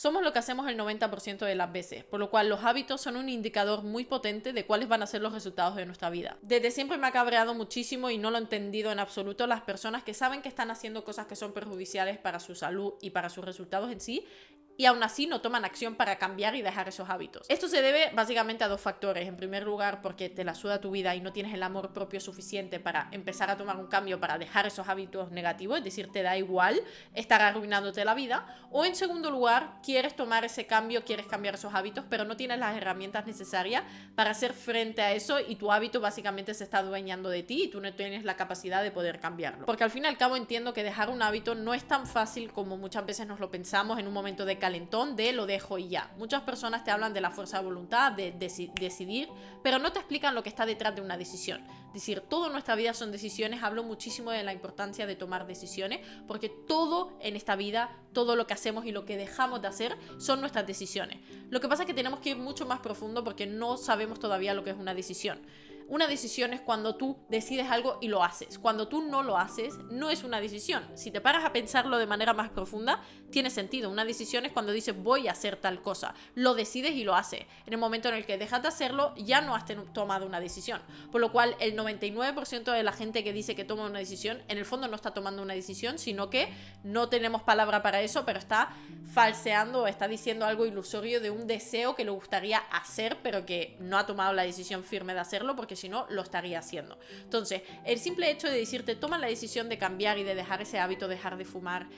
Somos lo que hacemos el 90% de las veces, por lo cual los hábitos son un indicador muy potente de cuáles van a ser los resultados de nuestra vida. Desde siempre me ha cabreado muchísimo y no lo he entendido en absoluto las personas que saben que están haciendo cosas que son perjudiciales para su salud y para sus resultados en sí, y aún así no toman acción para cambiar y dejar esos hábitos. Esto se debe básicamente a dos factores. En primer lugar, porque te la suda tu vida y no tienes el amor propio suficiente para empezar a tomar un cambio para dejar esos hábitos negativos, es decir, te da igual estar arruinándote la vida. O en segundo lugar, quieres tomar ese cambio, quieres cambiar esos hábitos, pero no tienes las herramientas necesarias para hacer frente a eso y tu hábito básicamente se está adueñando de ti y tú no tienes la capacidad de poder cambiarlo. Porque al fin y al cabo entiendo que dejar un hábito no es tan fácil como muchas veces nos lo pensamos en un momento de calentón, de lo dejo y ya. Muchas personas te hablan de la fuerza de voluntad, de decidir, pero no te explican lo que está detrás de una decisión. Es decir, toda nuestra vida son decisiones. Hablo muchísimo de la importancia de tomar decisiones, porque todo en esta vida, todo lo que hacemos y lo que dejamos de hacer son nuestras decisiones. Lo que pasa es que tenemos que ir mucho más profundo porque no sabemos todavía lo que es una decisión. Una decisión es cuando tú decides algo y lo haces. Cuando tú no lo haces, no es una decisión. Si te paras a pensarlo de manera más profunda, tiene sentido. Una decisión es cuando dices voy a hacer tal cosa. Lo decides y lo haces. En el momento en el que dejas de hacerlo, ya no has tomado una decisión. Por lo cual, el 99% de la gente que dice que toma una decisión, en el fondo no está tomando una decisión, sino que no tenemos palabra para eso, pero está falseando o está diciendo algo ilusorio de un deseo que le gustaría hacer, pero que no ha tomado la decisión firme de hacerlo, porque si no, lo estaría haciendo. Entonces, el simple hecho de decirte, toma la decisión de cambiar y de dejar ese hábito, dejar de fumar,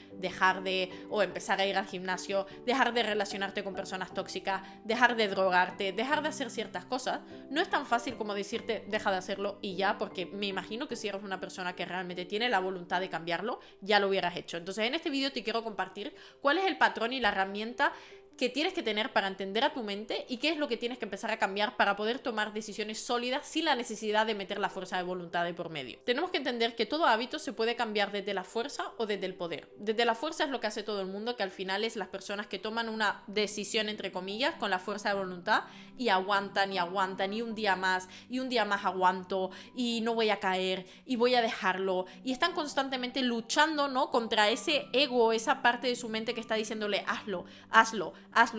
o empezar a ir al gimnasio, dejar de relacionarte con personas tóxicas, dejar de drogarte, dejar de hacer ciertas cosas, no es tan fácil como decirte, deja de hacerlo y ya, porque me imagino que si eres una persona que realmente tiene la voluntad de cambiarlo, ya lo hubieras hecho. Entonces, en este vídeo te quiero compartir cuál es el patrón y la herramienta que tienes que tener para entender a tu mente y qué es lo que tienes que empezar a cambiar para poder tomar decisiones sólidas sin la necesidad de meter la fuerza de voluntad de por medio. Tenemos que entender que todo hábito se puede cambiar desde la fuerza o desde el poder. Desde la fuerza es lo que hace todo el mundo, que al final es las personas que toman una decisión entre comillas con la fuerza de voluntad y aguantan y un día más aguanto y no voy a caer y voy a dejarlo y están constantemente luchando, ¿no?, contra ese ego, esa parte de su mente que está diciéndole hazlo,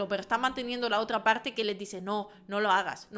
pero está manteniendo la otra parte que les dice no lo hagas.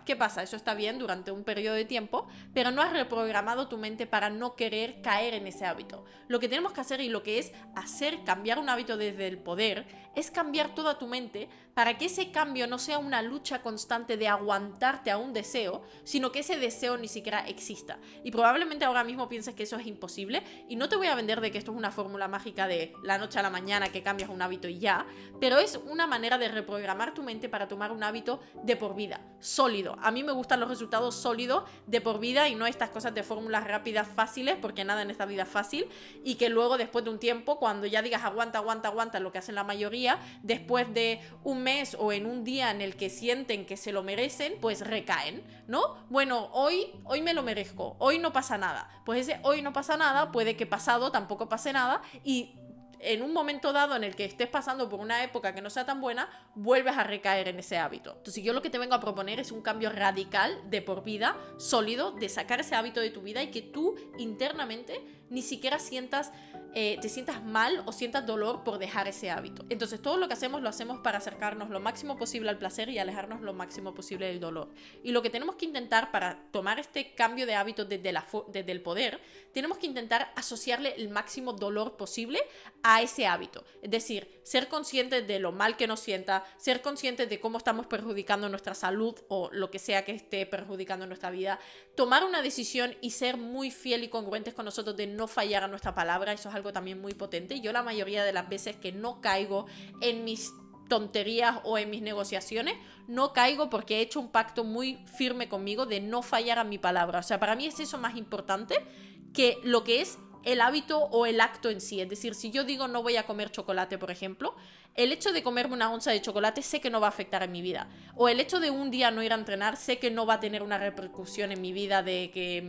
¿Qué pasa? Eso está bien durante un periodo de tiempo, pero no has reprogramado tu mente para no querer caer en ese hábito. Lo que tenemos que hacer y lo que es hacer cambiar un hábito desde el poder es cambiar toda tu mente para que ese cambio no sea una lucha constante de aguantarte a un deseo, sino que ese deseo ni siquiera exista. Y probablemente ahora mismo pienses que eso es imposible y no te voy a vender de que esto es una fórmula mágica de la noche a la mañana que cambias un hábito y ya, pero es una manera de reprogramar tu mente para tomar un hábito de por vida, sólido. A mí me gustan los resultados sólidos de por vida y no estas cosas de fórmulas rápidas fáciles, porque nada en esta vida es fácil, y que luego después de un tiempo, cuando ya digas aguanta, lo que hacen la mayoría, después de un mes o en un día en el que sienten que se lo merecen, pues recaen, ¿no? Bueno, hoy me lo merezco, hoy no pasa nada. Pues ese hoy no pasa nada, puede que pasado tampoco pase nada y en un momento dado en el que estés pasando por una época que no sea tan buena, vuelves a recaer en ese hábito. Entonces yo lo que te vengo a proponer es un cambio radical de por vida, sólido, de sacar ese hábito de tu vida y que tú internamente ni siquiera te sientas mal o sientas dolor por dejar ese hábito. Entonces todo lo que hacemos lo hacemos para acercarnos lo máximo posible al placer y alejarnos lo máximo posible del dolor. Y lo que tenemos que intentar para tomar este cambio de hábito desde el poder, tenemos que intentar asociarle el máximo dolor posible a ese hábito. Es decir, ser conscientes de lo mal que nos sienta, ser conscientes de cómo estamos perjudicando nuestra salud o lo que sea que esté perjudicando nuestra vida, tomar una decisión y ser muy fiel y congruentes con nosotros de no fallar a nuestra palabra. Eso es algo también muy potente. Yo la mayoría de las veces que no caigo en mis tonterías o en mis negociaciones, no caigo porque he hecho un pacto muy firme conmigo de no fallar a mi palabra. O sea, para mí es eso más importante que lo que es el hábito o el acto en sí. Es decir, si yo digo no voy a comer chocolate, por ejemplo, el hecho de comerme una onza de chocolate sé que no va a afectar en mi vida. O el hecho de un día no ir a entrenar sé que no va a tener una repercusión en mi vida de que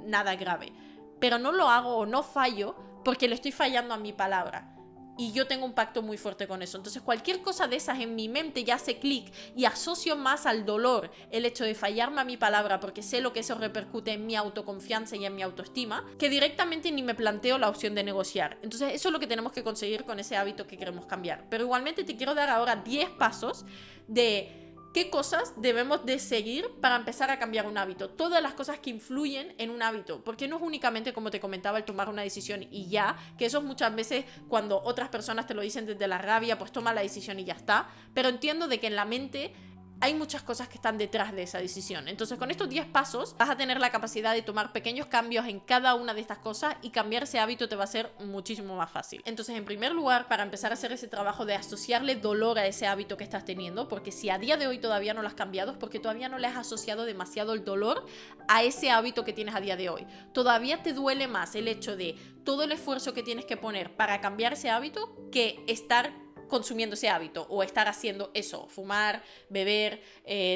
nada grave. Pero no lo hago o no fallo porque le estoy fallando a mi palabra. y yo tengo un pacto muy fuerte con eso. Entonces cualquier cosa de esas en mi mente ya hace clic y asocio más al dolor el hecho de fallarme a mi palabra porque sé lo que eso repercute en mi autoconfianza y en mi autoestima, que directamente ni me planteo la opción de negociar. Entonces eso es lo que tenemos que conseguir con ese hábito que queremos cambiar. Pero igualmente te quiero dar ahora 10 pasos de qué cosas debemos de seguir para empezar a cambiar un hábito. Todas las cosas que influyen en un hábito. Porque no es únicamente, como te comentaba, el tomar una decisión y ya. Que eso es muchas veces cuando otras personas te lo dicen desde la rabia, pues toma la decisión y ya está. Pero entiendo de que en la mente hay muchas cosas que están detrás de esa decisión. Entonces con estos 10 pasos vas a tener la capacidad de tomar pequeños cambios en cada una de estas cosas y cambiar ese hábito te va a ser muchísimo más fácil. Entonces, en primer lugar, para empezar a hacer ese trabajo de asociarle dolor a ese hábito que estás teniendo, porque si a día de hoy todavía no lo has cambiado es porque todavía no le has asociado demasiado el dolor a ese hábito que tienes a día de hoy. Todavía te duele más el hecho de todo el esfuerzo que tienes que poner para cambiar ese hábito que estar consumiendo ese hábito o estar haciendo eso, fumar, beber,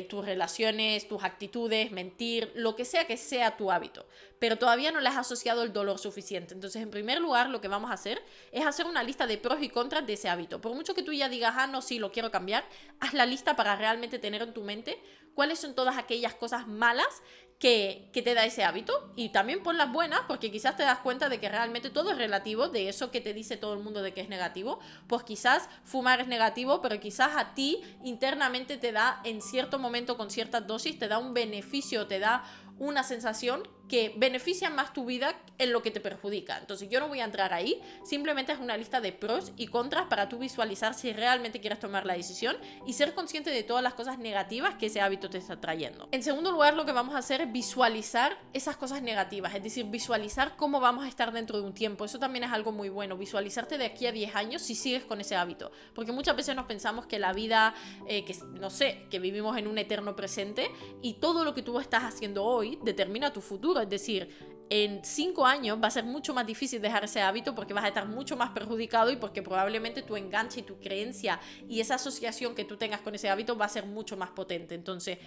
tus relaciones, tus actitudes, mentir, lo que sea tu hábito, pero todavía no le has asociado el dolor suficiente. Entonces, en primer lugar, lo que vamos a hacer es hacer una lista de pros y contras de ese hábito. Por mucho que tú ya digas, no, sí, lo quiero cambiar, haz la lista para realmente tener en tu mente cuáles son todas aquellas cosas malas que te da ese hábito, y también pon las buenas, porque quizás te das cuenta de que realmente todo es relativo, de eso que te dice todo el mundo de que es negativo. Pues quizás fumar es negativo, pero quizás a ti internamente te da, en cierto momento con ciertas dosis, te da un beneficio, te da una sensación que beneficia más tu vida en lo que te perjudica. Entonces yo no voy a entrar ahí, simplemente es una lista de pros y contras para tú visualizar si realmente quieres tomar la decisión y ser consciente de todas las cosas negativas que ese hábito te está trayendo. En segundo lugar, lo que vamos a hacer es visualizar esas cosas negativas, es decir, visualizar cómo vamos a estar dentro de un tiempo. Eso también es algo muy bueno, visualizarte de aquí a 10 años si sigues con ese hábito, porque muchas veces nos pensamos que la vida, que vivimos en un eterno presente y todo lo que tú estás haciendo hoy determina tu futuro. Es decir, en 5 años va a ser mucho más difícil dejar ese hábito porque vas a estar mucho más perjudicado y porque probablemente tu enganche y tu creencia y esa asociación que tú tengas con ese hábito va a ser mucho más potente. Entonces,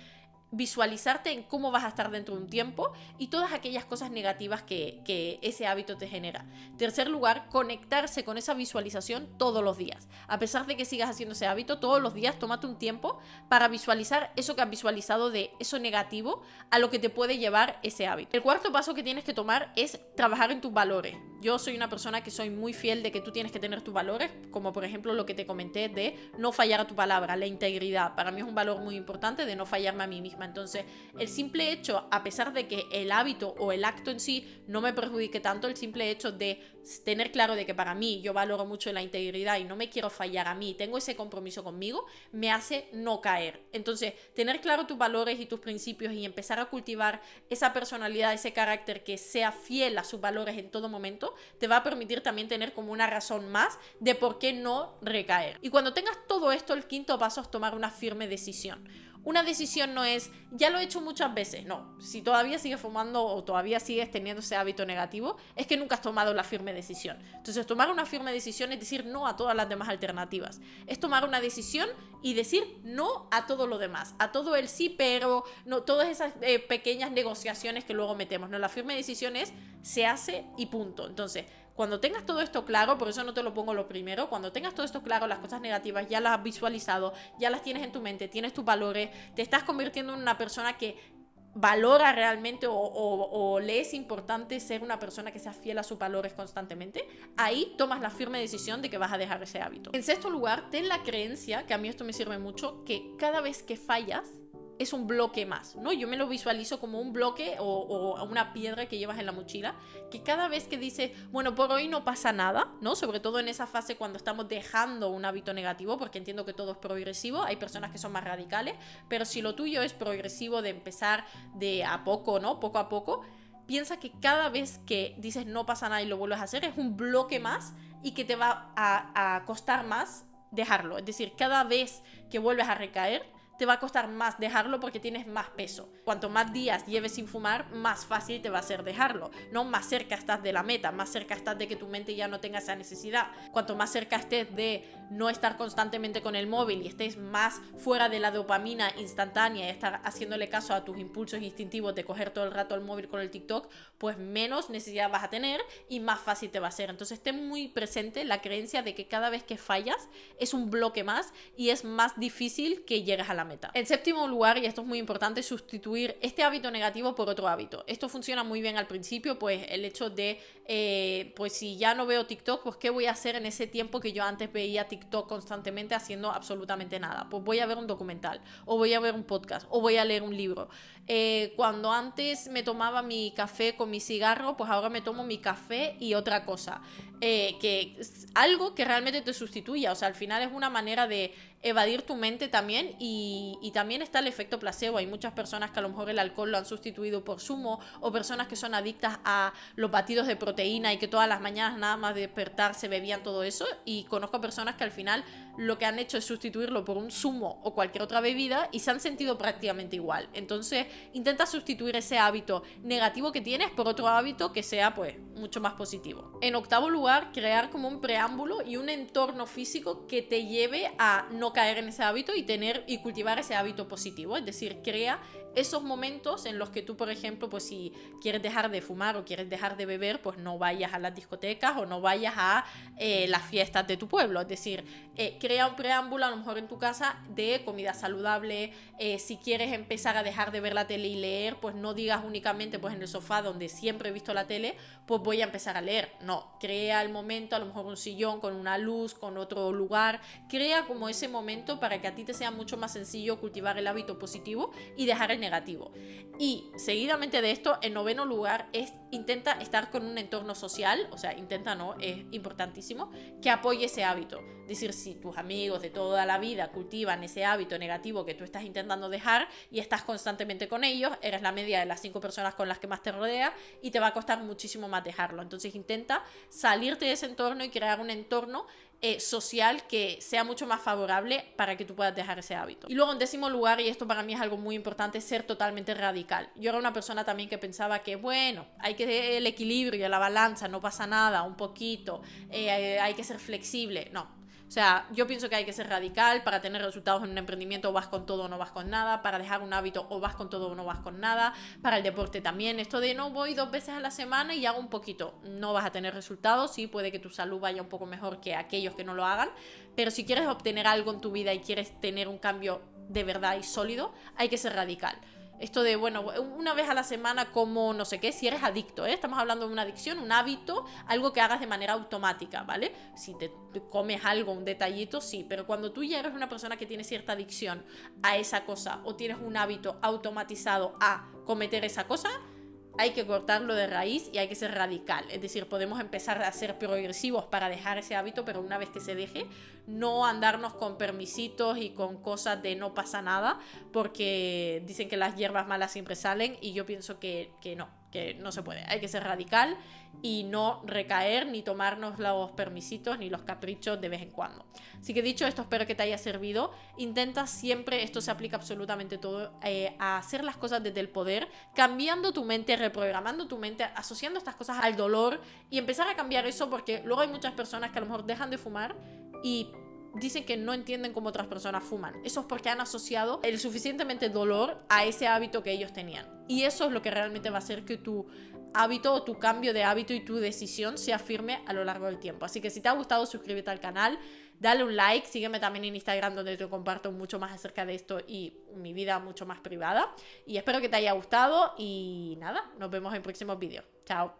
visualizarte en cómo vas a estar dentro de un tiempo y todas aquellas cosas negativas que ese hábito te genera. Tercer lugar, conectarse con esa visualización todos los días. A pesar de que sigas haciendo ese hábito, todos los días tómate un tiempo para visualizar eso que has visualizado de eso negativo a lo que te puede llevar ese hábito. El cuarto paso que tienes que tomar es trabajar en tus valores. Yo soy una persona que soy muy fiel de que tú tienes que tener tus valores, como por ejemplo lo que te comenté de no fallar a tu palabra, la integridad. Para mí es un valor muy importante de no fallarme a mí misma. Entonces, el simple hecho, a pesar de que el hábito o el acto en sí no me perjudique tanto, el simple hecho de tener claro de que para mí yo valoro mucho la integridad y no me quiero fallar a mí, tengo ese compromiso conmigo, me hace no caer. Entonces, tener claro tus valores y tus principios y empezar a cultivar esa personalidad, ese carácter que sea fiel a sus valores en todo momento, te va a permitir también tener como una razón más de por qué no recaer. Y cuando tengas todo esto, el quinto paso es tomar una firme decisión. Una decisión no es, ya lo he hecho muchas veces, no. Si todavía sigues fumando o todavía sigues teniendo ese hábito negativo, es que nunca has tomado la firme decisión. Entonces, tomar una firme decisión es decir no a todas las demás alternativas. Es tomar una decisión y decir no a todo lo demás, a todo el sí, pero, no, todas esas pequeñas negociaciones que luego metemos. No, la firme decisión es, se hace y punto. Entonces, cuando tengas todo esto claro, por eso no te lo pongo lo primero, cuando tengas todo esto claro, las cosas negativas ya las has visualizado, ya las tienes en tu mente, tienes tus valores, te estás convirtiendo en una persona que valora realmente o le es importante ser una persona que sea fiel a sus valores constantemente, ahí tomas la firme decisión de que vas a dejar ese hábito. En sexto lugar, ten la creencia, que a mí esto me sirve mucho, que cada vez que fallas, es un bloque más, ¿no? Yo me lo visualizo como un bloque o una piedra que llevas en la mochila, que cada vez que dices, bueno, por hoy no pasa nada, ¿no? Sobre todo en esa fase cuando estamos dejando un hábito negativo, porque entiendo que todo es progresivo, hay personas que son más radicales, pero si lo tuyo es progresivo de empezar de a poco, ¿no? Poco a poco, piensa que cada vez que dices no pasa nada y lo vuelves a hacer, es un bloque más y que te va a costar más dejarlo. Es decir, cada vez que vuelves a recaer, te va a costar más dejarlo porque tienes más peso. Cuanto más días lleves sin fumar, más fácil te va a ser dejarlo, ¿no? Más cerca estás de la meta, más cerca estás de que tu mente ya no tenga esa necesidad. Cuanto más cerca estés de no estar constantemente con el móvil y estés más fuera de la dopamina instantánea y estar haciéndole caso a tus impulsos instintivos de coger todo el rato el móvil con el TikTok, pues menos necesidad vas a tener y más fácil te va a ser. Entonces ten muy presente la creencia de que cada vez que fallas es un bloque más y es más difícil que llegues a la meta. En séptimo lugar, y esto es muy importante, sustituir este hábito negativo por otro hábito. Esto funciona muy bien al principio, pues el hecho de, pues si ya no veo TikTok, pues ¿qué voy a hacer en ese tiempo que yo antes veía TikTok constantemente haciendo absolutamente nada? Pues voy a ver un documental, o voy a ver un podcast, o voy a leer un libro. Cuando antes me tomaba mi café con mi cigarro, pues ahora me tomo mi café y otra cosa. Que es algo que realmente te sustituya, o sea, al final es una manera de evadir tu mente también y también está el efecto placebo. Hay muchas personas que a lo mejor el alcohol lo han sustituido por zumo, o personas que son adictas a los batidos de proteína y que todas las mañanas nada más de despertarse bebían todo eso, y conozco personas que al final lo que han hecho es sustituirlo por un zumo o cualquier otra bebida y se han sentido prácticamente igual. Entonces intenta sustituir ese hábito negativo que tienes por otro hábito que sea pues mucho más positivo. En octavo lugar, crear como un preámbulo y un entorno físico que te lleve a no caer en ese hábito y tener y cultivar ese hábito positivo. Es decir, crea esos momentos en los que tú, por ejemplo, pues si quieres dejar de fumar o quieres dejar de beber, pues no vayas a las discotecas o no vayas a las fiestas de tu pueblo. Es decir, crea un preámbulo a lo mejor en tu casa de comida saludable. Si quieres empezar a dejar de ver la tele y leer, pues no digas únicamente pues en el sofá donde siempre he visto la tele, pues voy a empezar a leer. No, crea el momento, a lo mejor un sillón con una luz, con otro lugar. Crea como ese momento para que a ti te sea mucho más sencillo cultivar el hábito positivo y dejar el negativo. Y seguidamente de esto, en noveno lugar, intenta estar con un entorno social, o sea, intenta no, es importantísimo, que apoye ese hábito. Es decir, si tus amigos de toda la vida cultivan ese hábito negativo que tú estás intentando dejar y estás constantemente con ellos, eres la media de las 5 personas con las que más te rodea y te va a costar muchísimo más dejarlo. Entonces intenta salirte de ese entorno y crear un entorno social que sea mucho más favorable para que tú puedas dejar ese hábito. Y luego en décimo lugar, y esto para mí es algo muy importante, ser totalmente radical. Yo era una persona también que pensaba que bueno, hay que el equilibrio, la balanza, no pasa nada, un poquito, hay que ser flexible. No. O sea, yo pienso que hay que ser radical. Para tener resultados en un emprendimiento, o vas con todo o no vas con nada. Para dejar un hábito, o vas con todo o no vas con nada. Para el deporte también, esto de no voy 2 veces a la semana y hago un poquito, no vas a tener resultados. Sí, puede que tu salud vaya un poco mejor que aquellos que no lo hagan, pero si quieres obtener algo en tu vida y quieres tener un cambio de verdad y sólido, hay que ser radical. Esto de, bueno, una vez a la semana como no sé qué, si eres adicto, ¿eh? Estamos hablando de una adicción, un hábito, algo que hagas de manera automática, ¿vale? Si te comes algo, un detallito, sí, pero cuando tú ya eres una persona que tiene cierta adicción a esa cosa o tienes un hábito automatizado a cometer esa cosa, hay que cortarlo de raíz y hay que ser radical. Es decir, podemos empezar a ser progresivos para dejar ese hábito, pero una vez que se deje, no andarnos con permisitos y con cosas de no pasa nada, porque dicen que las hierbas malas siempre salen y yo pienso que no se puede. Hay que ser radical y no recaer ni tomarnos los permisitos ni los caprichos de vez en cuando. Así que dicho esto, espero que te haya servido. Intenta siempre, esto se aplica absolutamente todo, a hacer las cosas desde el poder, cambiando tu mente, reprogramando tu mente, asociando estas cosas al dolor y empezar a cambiar eso, porque luego hay muchas personas que a lo mejor dejan de fumar y dicen que no entienden cómo otras personas fuman. Eso es porque han asociado el suficientemente dolor a ese hábito que ellos tenían. Y eso es lo que realmente va a hacer que tu hábito o tu cambio de hábito y tu decisión sea firme a lo largo del tiempo. Así que si te ha gustado, suscríbete al canal, dale un like, sígueme también en Instagram donde te comparto mucho más acerca de esto y mi vida mucho más privada. Y espero que te haya gustado y nada, nos vemos en próximos vídeos. Chao.